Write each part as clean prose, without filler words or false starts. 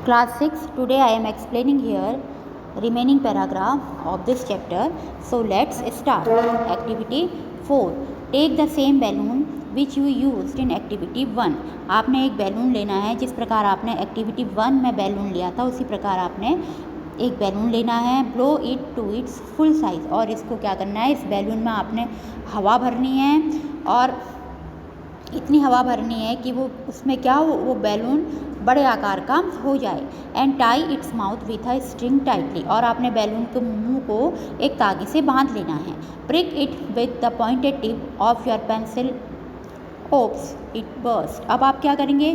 Class 6, today I am explaining here remaining paragraph of this chapter. So let's start. Activity 4. Take the same balloon which you used in activity 1. आपने एक balloon लेना है, जिस प्रकार आपने activity 1 में balloon लिया था उसी प्रकार आपने एक बैलून लेना है. Blow it to its full size, और इसको क्या करना है, इस बैलून में आपने हवा भरनी है और इतनी हवा भरनी है कि वो उसमें क्या हो, वो बैलून बड़े आकार का हो जाए. And tie its mouth with a string tightly, और आपने बैलून के मुंह को एक तागे से बांध लेना है. Prick it with the pointed tip of your pencil. Oops it burst. अब आप क्या करेंगे,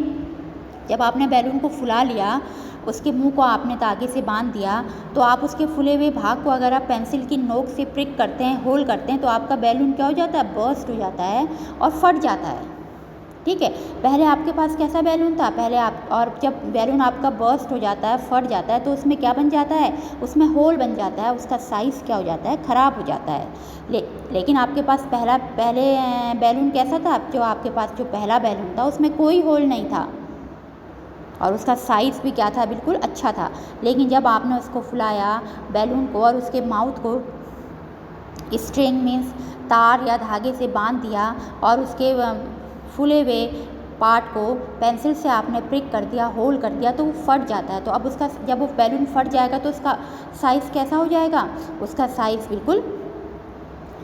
जब आपने बैलून को फुला लिया, उसके मुंह को आपने तागे से बांध दिया, तो आप उसके फुले हुए भाग को अगर आप पेंसिल की नोक से प्रिक करते हैं, होल करते हैं, तो आपका बैलून क्या हो जाता है, बर्स्ट हो जाता है और फट जाता है. ठीक है, पहले आपके पास कैसा बैलून था, पहले आप, और जब बैलून आपका बर्स्ट हो जाता है, फट जाता है, तो उसमें क्या बन जाता है, उसमें होल बन जाता है, उसका साइज़ क्या हो जाता है, ख़राब हो जाता है. लेकिन आपके पास पहले बैलून कैसा था, जो आपके पास जो पहला बैलून था उसमें कोई होल नहीं था और उसका साइज़ भी क्या था, बिल्कुल अच्छा था. लेकिन जब आपने उसको फुलाया बैलून को और उसके माउथ को स्ट्रिंग मीन्स तार या धागे से बांध दिया और उसके फूले हुए पार्ट को पेंसिल से आपने प्रिक कर दिया, होल कर दिया, तो वो फट जाता है. तो अब उसका, जब वो बैलून फट जाएगा तो उसका साइज़ कैसा हो जाएगा, उसका साइज़ बिल्कुल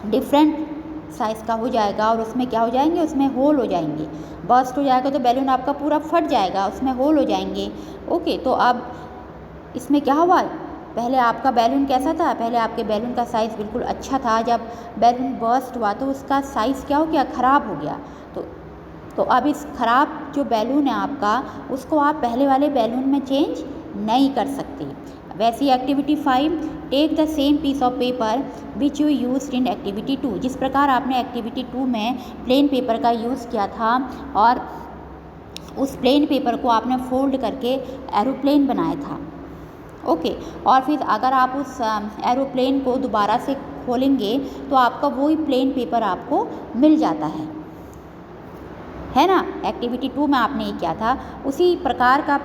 डिफरेंट साइज़ का हो जाएगा और उसमें क्या हो जाएंगे, उसमें होल हो जाएंगे. बर्स्ट हो जाएगा तो बैलून आपका पूरा फट जाएगा, उसमें होल हो जाएंगे. ओके, तो अब इसमें क्या हुआ, पहले आपका बैलून कैसा था, पहले आपके बैलून का साइज़ बिल्कुल अच्छा था, जब बैलून बर्स्ट हुआ तो उसका साइज़ क्या हो गया, ख़राब हो गया. तो अब इस ख़राब जो बैलून है आपका, उसको आप पहले वाले बैलून में चेंज नहीं कर सकते. वैसी activity 5. Take the same piece of paper which you used in activity 2. जिस प्रकार आपने एक्टिविटी 2 में प्लेन पेपर का यूज़ किया था और उस प्लेन पेपर को आपने फोल्ड करके एरोप्लेन बनाया था. ओके, और फिर अगर आप उस एरोप्लेन को दोबारा से खोलेंगे तो आपका वही प्लेन पेपर आपको मिल जाता है ना. एक्टिविटी 2 में आपने ये किया था, उसी प्रकार का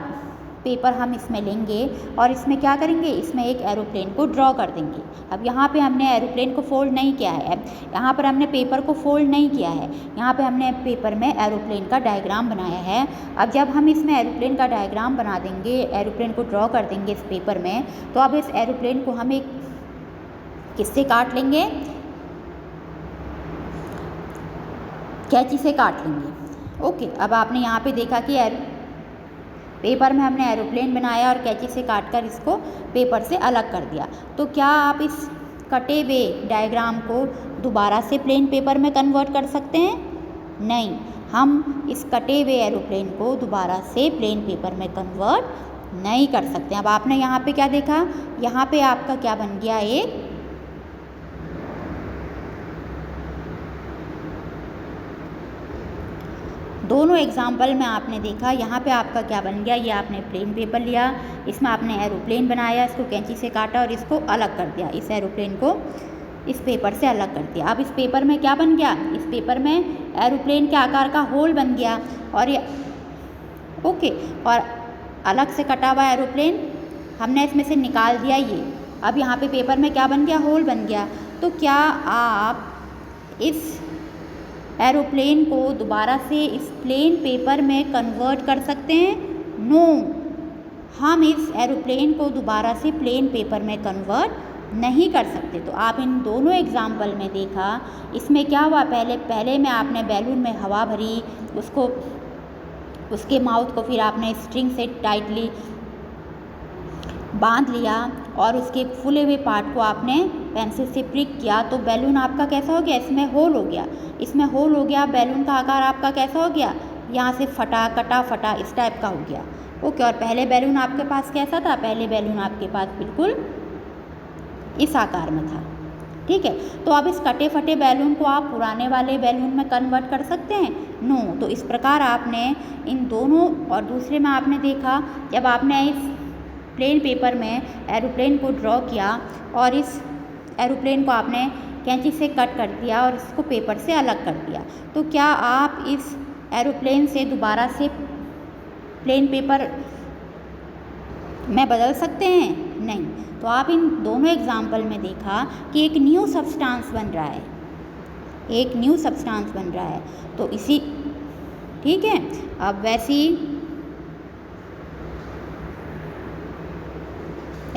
पेपर हम इसमें लेंगे और इसमें क्या करेंगे, इसमें एक एरोप्लेन को ड्रॉ कर देंगे. अब यहाँ पे हमने एरोप्लेन को फोल्ड नहीं किया है, यहाँ पर हमने पेपर को फोल्ड नहीं किया है, यहाँ पे हमने पेपर में एरोप्लेन का डायग्राम बनाया है. अब जब हम इसमें एरोप्लेन का डायग्राम बना देंगे, एरोप्लेन को ड्रॉ कर देंगे इस पेपर में, तो अब इस एरोप्लेन को हम एक किससे काट लेंगे, कैंची से काट लेंगे. ओके, अब आपने यहाँ पे देखा कि पेपर में हमने एरोप्लेन बनाया और कैंची से काटकर इसको पेपर से अलग कर दिया. तो क्या आप इस कटे हुए डायग्राम को दोबारा से प्लेन पेपर में कन्वर्ट कर सकते हैं? नहीं, हम इस कटे हुए एरोप्लेन को दोबारा से प्लेन पेपर में कन्वर्ट नहीं कर सकते. अब आपने यहाँ पे क्या देखा, यहाँ पे आपका क्या बन गया, एक दोनों एग्जाम्पल में आपने देखा, यहाँ पे आपका क्या बन गया, ये आपने प्लेन पेपर लिया, इसमें आपने एरोप्लेन बनाया, इसको कैंची से काटा और इसको अलग कर दिया, इस एरोप्लेन को इस पेपर से अलग कर दिया. अब इस पेपर में क्या बन गया, इस पेपर में एरोप्लेन के आकार का होल बन गया और ये ओके, और अलग से कटा हुआ एरोप्लेन हमने इसमें से निकाल दिया. ये अब यहाँ पे पेपर में क्या बन गया, होल बन गया. तो क्या आप इस एरोप्लेन को दोबारा से इस प्लेन पेपर में कन्वर्ट कर सकते हैं? नो, हम इस एरोप्लेन को दोबारा से प्लेन पेपर में कन्वर्ट नहीं कर सकते. तो आप इन दोनों एग्जाम्पल में देखा, इसमें क्या हुआ, पहले में आपने बैलून में हवा भरी, उसको उसके माउथ को फिर आपने स्ट्रिंग से टाइटली बांध लिया और उसके फूले हुए पार्ट को आपने पेंसिल से प्रिक किया, तो बैलून आपका कैसा हो गया, इसमें होल हो गया, इसमें होल हो गया. बैलून का आकार आपका कैसा हो गया, यहाँ से फटा कटा फटा इस टाइप का हो गया. ओके, और पहले बैलून आपके पास कैसा था, पहले बैलून आपके पास बिल्कुल इस आकार में था. ठीक है, तो अब इस कटे फटे बैलून को आप पुराने वाले बैलून में कन्वर्ट कर सकते हैं? नो. तो इस प्रकार आपने इन दोनों, और दूसरे में आपने देखा, जब आपने इस प्लेन पेपर में एरोप्लेन को ड्रॉ किया और इस एरोप्लेन को आपने कैंची से कट कर दिया और इसको पेपर से अलग कर दिया, तो क्या आप इस एरोप्लेन से दोबारा से प्लेन पेपर में बदल सकते हैं? नहीं। तो आप इन दोनों एग्जाम्पल में देखा कि एक न्यू सब्सटेंस बन रहा है, एक न्यू सब्सटेंस बन रहा है। तो इसी, ठीक है। अब वैसी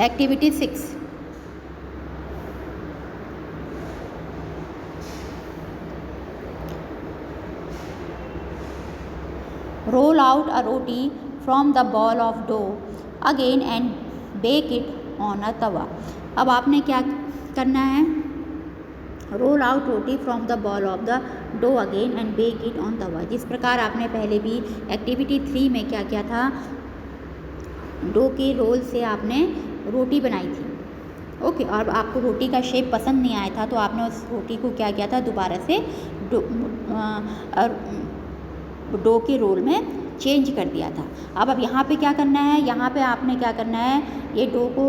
activity 6, roll out a roti from the ball of dough again and bake it on a tawa। अब आपने क्या करना है? Roll out roti from the ball of the dough again and bake it on tawa. जिस प्रकार आपने पहले भी एक्टिविटी 3 में क्या किया था, डो के रोल से आपने रोटी बनाई थी, ओके, और आपको रोटी का शेप पसंद नहीं आया था, तो आपने उस रोटी को क्या किया था, दोबारा से डो के रोल में चेंज कर दिया था। अब यहाँ पे क्या करना है, यहाँ पे आपने क्या करना है, ये डो को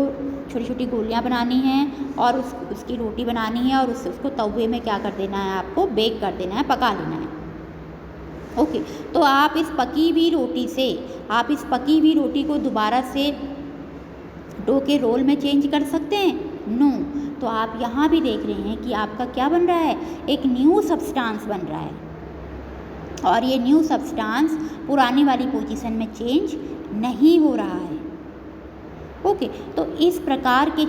छोटी छोटी गोलियाँ बनानी हैं और उसकी रोटी बनानी है और उसको तवे में क्या कर देना है, आपको बेक कर देना है, पका लेना है, ओके। तो आप इस पकी हुई रोटी को दोबारा से डो के रोल में चेंज कर सकते हैं? नो। तो आप यहाँ भी देख रहे हैं कि आपका क्या बन रहा है, एक न्यू सब्सटेंस बन रहा है, और ये न्यू सब्सटेंस पुरानी वाली पोजीशन में चेंज नहीं हो रहा है, ओके। तो इस प्रकार के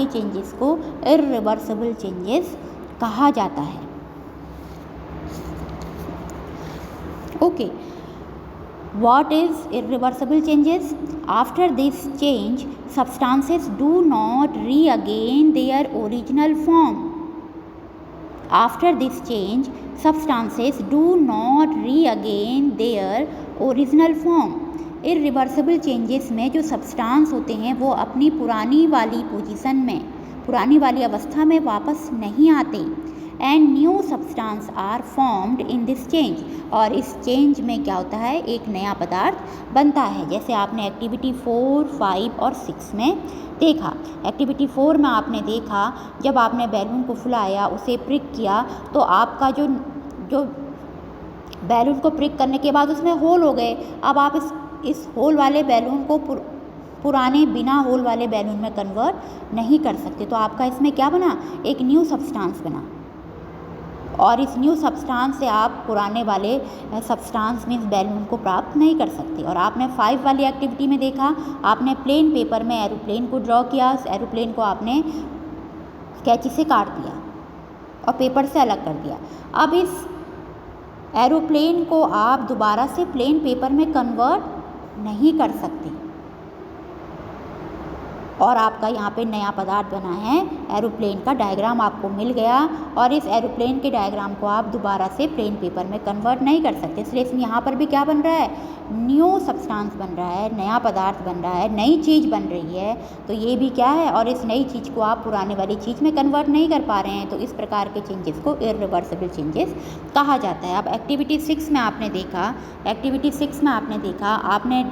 चेंजेस को इर्रिवर्सिबल चेंजेस कहा जाता है, okay. What is irreversible changes? After this change, substances do not regain their original form. After this change, substances do not regain their original form. Irreversible changes में जो सब्सटेंस होते हैं वो अपनी पुरानी वाली पोजीशन में, पुरानी वाली अवस्था में वापस नहीं आते। And new substance are formed in this change, और इस चेंज में क्या होता है, एक नया पदार्थ बनता है। जैसे आपने एक्टिविटी 4, 5 और 6 में देखा। एक्टिविटी 4 में आपने देखा जब आपने बैलून को फुलाया, उसे प्रिक किया, तो आपका जो बैलून को प्रिक करने के बाद उसमें होल हो गए। अब आप इस होल वाले बैलून को पुराने बिना होल वाले बैलून में कन्वर्ट नहीं कर सकते। तो आपका इसमें क्या बना, एक न्यू सब्सटेंस बना, और इस न्यू सब्सटेंस से आप पुराने वाले सब्सटेंस में इस बैलून को प्राप्त नहीं कर सकते। और आपने 5 वाली एक्टिविटी में देखा, आपने प्लेन पेपर में एरोप्लेन को ड्रॉ किया, उस एरोप्लेन को आपने कैंची से काट दिया और पेपर से अलग कर दिया। अब इस एरोप्लेन को आप दोबारा से प्लेन पेपर में कन्वर्ट नहीं कर सकते, और आपका यहाँ पे नया पदार्थ बना है, एरोप्लेन का डायग्राम आपको मिल गया, और इस एरोप्लेन के डायग्राम को आप दोबारा से प्लेन पेपर में कन्वर्ट नहीं कर सकते। इसलिए इसमें यहाँ पर भी क्या बन रहा है, न्यू सब्सटेंस बन रहा है, नया पदार्थ बन रहा है, नई चीज़ बन रही है। तो ये भी क्या है, और इस नई चीज़ को आप पुराने वाली चीज़ में कन्वर्ट नहीं कर पा रहे हैं। तो इस प्रकार के चेंजेस को इर्रिवर्सिबल चेंजेस कहा जाता है। अब एक्टिविटी 6 में आपने देखा, आपने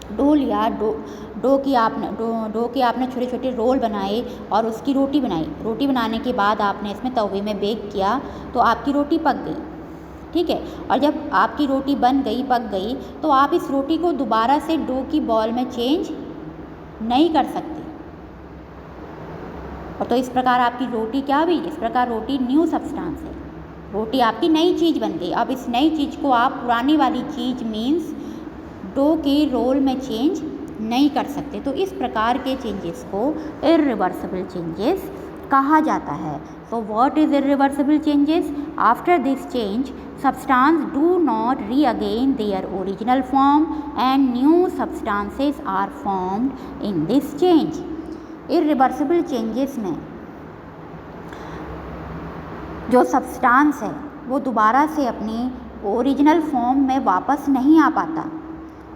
डो लिया, डो की आपने छोटे छोटे रोल बनाए और उसकी रोटी बनाई। रोटी बनाने के बाद आपने इसमें तवे में बेक किया, तो आपकी रोटी पक गई, ठीक है। और जब आपकी रोटी बन गई, पक गई, तो आप इस रोटी को दोबारा से डो की बॉल में चेंज नहीं कर सकते। और तो इस प्रकार आपकी रोटी क्या हुई, इस प्रकार रोटी न्यू सब्सटेंस है, रोटी आपकी नई चीज़ बन गई। अब इस नई चीज़ को आप पुरानी वाली चीज़ मीन्स डो के रोल में चेंज नहीं कर सकते। तो इस प्रकार के चेंजेस को इर्रिवर्सिबल चेंजेस कहा जाता है। So what is irreversible changes? After this change substance do not regain their original form and new substances are formed in this change. Irreversible changes में जो सब्सटेंस है वो दोबारा से अपनी ओरिजिनल फॉर्म में वापस नहीं आ पाता,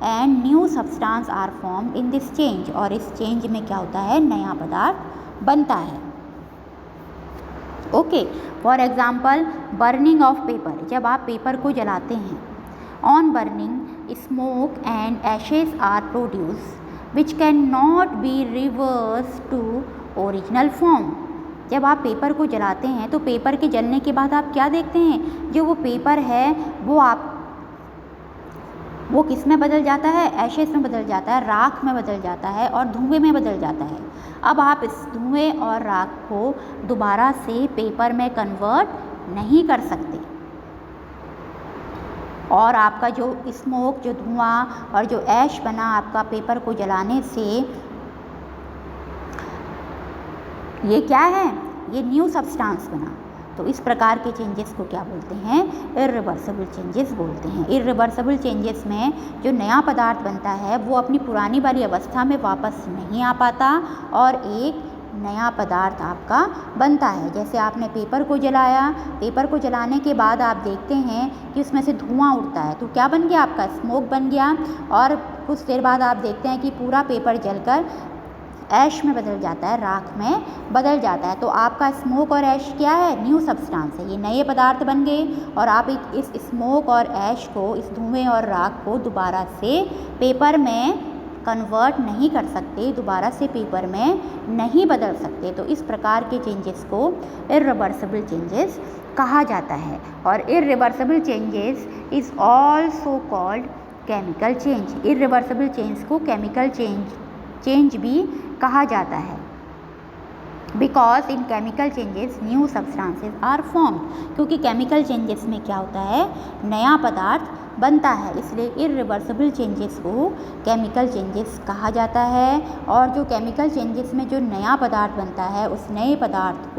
and new substance are formed in this change, और इस चेंज में क्या होता है, नया पदार्थ बनता है, okay. For example burning of paper, जब आप पेपर को जलाते हैं, on burning smoke and ashes are produce which can not be reverse to original form. जब आप पेपर को जलाते हैं तो पेपर के जलने के बाद आप क्या देखते हैं, जो वो पेपर है वो आप वो किस में बदल जाता है, एशेस में बदल जाता है, राख में बदल जाता है और धुएं में बदल जाता है। अब आप इस धुएं और राख को दोबारा से पेपर में कन्वर्ट नहीं कर सकते और आपका जो स्मोक, जो धुआं और जो ऐश बना आपका पेपर को जलाने से, ये क्या है, ये न्यू सब्सटेंस बना। तो इस प्रकार के चेंजेस को क्या बोलते हैं, इरिवर्सिबल चेंजेस बोलते हैं। इरिवर्सिबल चेंजेस में जो नया पदार्थ बनता है वो अपनी पुरानी वाली अवस्था में वापस नहीं आ पाता और एक नया पदार्थ आपका बनता है। जैसे आपने पेपर को जलाया, पेपर को जलाने के बाद आप देखते हैं कि उसमें से धुआं उठता है, तो क्या बन गया, आपका स्मोक बन गया और कुछ देर बाद आप देखते हैं कि पूरा पेपर जलकर ऐश में बदल जाता है, राख में बदल जाता है। तो आपका स्मोक और ऐश क्या है, न्यू सब्सटेंस है, ये नए पदार्थ बन गए और आप इस स्मोक और ऐश को, इस धुएं और राख को दोबारा से पेपर में कन्वर्ट नहीं कर सकते, दोबारा से पेपर में नहीं बदल सकते। तो इस प्रकार के चेंजेस को इरिवर्सिबल चेंजेस कहा जाता है। और irreversible changes is also called chemical change. Irreversible change को केमिकल चेंज भी कहा जाता है, because in chemical changes new substances are formed. क्योंकि केमिकल चेंजेस में क्या होता है, नया पदार्थ बनता है, इसलिए इरिवर्सिबल चेंजेस को केमिकल चेंजेस कहा जाता है। और जो केमिकल चेंजेस में जो नया पदार्थ बनता है, उस नए पदार्थ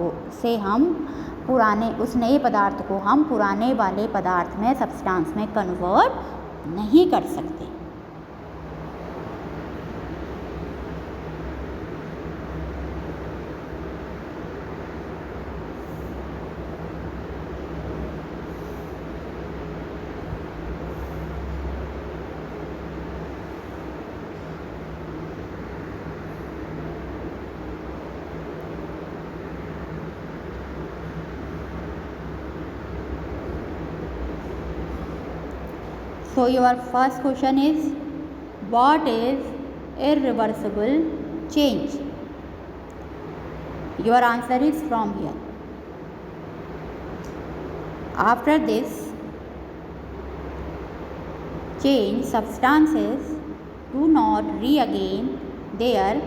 को हम पुराने वाले पदार्थ में, सब्सटेंस में कन्वर्ट नहीं कर सकते। So your first question is, what is irreversible change? Your answer is from here. After this change, substances do not regain their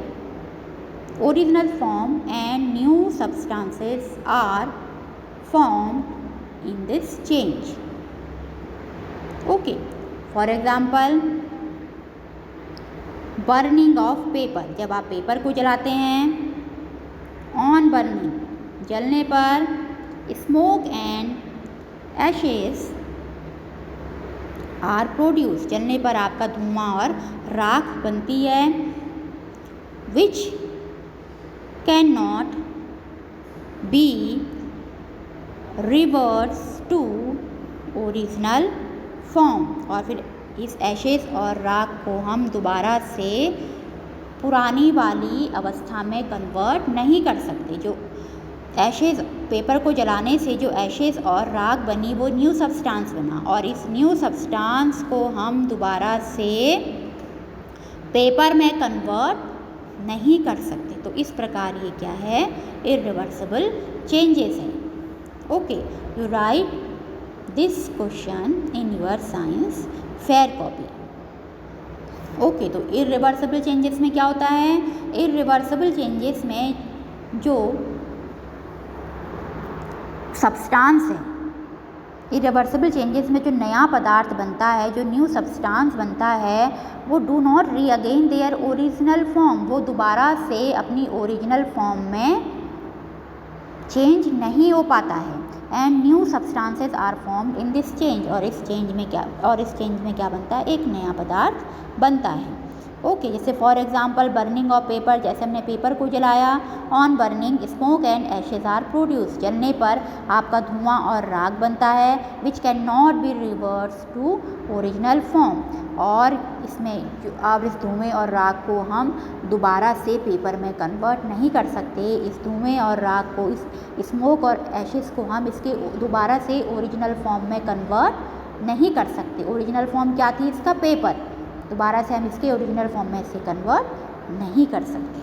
original form and new substances are formed in this change. Okay. For example, burning of paper. जब आप paper को जलाते हैं, on burning, जलने पर, smoke and ashes are produce, जलने पर आपका धुआं और राख बनती है, which can not be reverse to original form. और फिर इस एशेस और राख को हम दोबारा से पुरानी वाली अवस्था में कन्वर्ट नहीं कर सकते। जो एशेस, पेपर को जलाने से जो एशेस और राख बनी वो न्यू सब्सटेंस बना और इस न्यू सब्सटेंस को हम दोबारा से पेपर में कन्वर्ट नहीं कर सकते। तो इस प्रकार ये क्या है, इरिवर्सिबल चेंजेस है। Okay, you right this question in your science fair copy. Okay, तो इरिवर्सिबल चेंजेस में क्या होता है, इरिवर्सिबल चेंजेस में जो सब्सटेंस है, इरिवर्सिबल चेंजेस में जो नया पदार्थ बनता है, जो न्यू सब्सटेंस बनता है, वो do not regain their original form, वो दोबारा से अपनी ओरिजिनल फॉर्म में चेंज नहीं हो पाता है। And new substances are formed in this change, और इस चेंज में क्या बनता है, एक नया पदार्थ बनता है। ओके, जैसे for example burning of paper, जैसे हमने पेपर को जलाया, on burning smoke and ashes are produce, जलने पर आपका धुआं और राख बनता है, which can not be reverse to original form, और इसमें अब इस धुएं और राख को हम दोबारा से पेपर में कन्वर्ट नहीं कर सकते। इस धुएं और राख को, इस स्मोक और एशेज को हम इसके दोबारा से ओरिजिनल फॉर्म में कन्वर्ट नहीं कर सकते। ओरिजिनल फॉर्म क्या थी इसका, पेपर, दोबारा से हम इसके ओरिजिनल फॉर्म में इसे कन्वर्ट नहीं कर सकते।